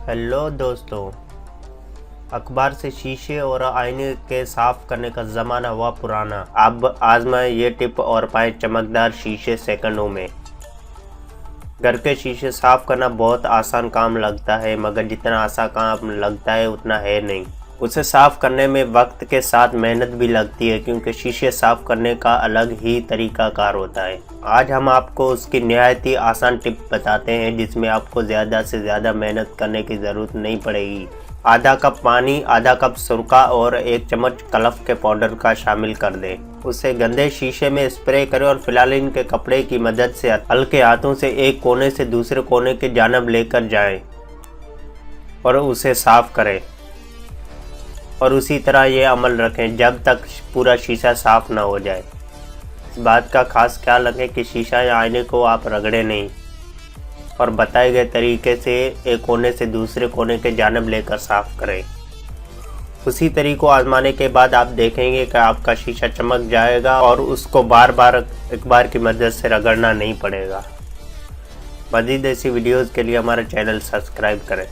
Hello दोस्तों। अखबार से शीशे और आईने के साफ करने का ज़माना हुआ पुराना। अब आजमाएं ये टिप और पाएं चमकदार शीशे सेकंडों में। घर के शीशे साफ करना बहुत आसान काम लगता है, मगर जितना आसान काम लगता है उतना है नहीं। उसे साफ करने में वक्त के साथ मेहनत भी लगती है, क्योंकि शीशे साफ करने का अलग ही तरीकाकार होता है। आज हम आपको उसकी निहायत ही आसान टिप बताते हैं, जिसमें आपको ज़्यादा से ज़्यादा मेहनत करने की ज़रूरत नहीं पड़ेगी। आधा कप पानी, आधा कप सुरका और 1 चम्मच कलफ के पाउडर का शामिल कर दें। उसे गंदे शीशे में स्प्रे करें और फिलहाल इनके कपड़े की मदद से हल्के हाथों से एक कोने से दूसरे कोने की जानब लेकर जाएं और उसे साफ करें। और उसी तरह ये अमल रखें जब तक पूरा शीशा साफ ना हो जाए। इस बात का खास ख्याल रखें कि शीशा या आईने को आप रगड़े नहीं, और बताए गए तरीके से एक कोने से दूसरे कोने के जानब लेकर साफ करें। उसी तरीके को आजमाने के बाद आप देखेंगे कि आपका शीशा चमक जाएगा और उसको बार बार अखबार की मदद से रगड़ना नहीं पड़ेगा। मज़ीद ऐसी वीडियोज़ के लिए हमारा चैनल सब्सक्राइब करें।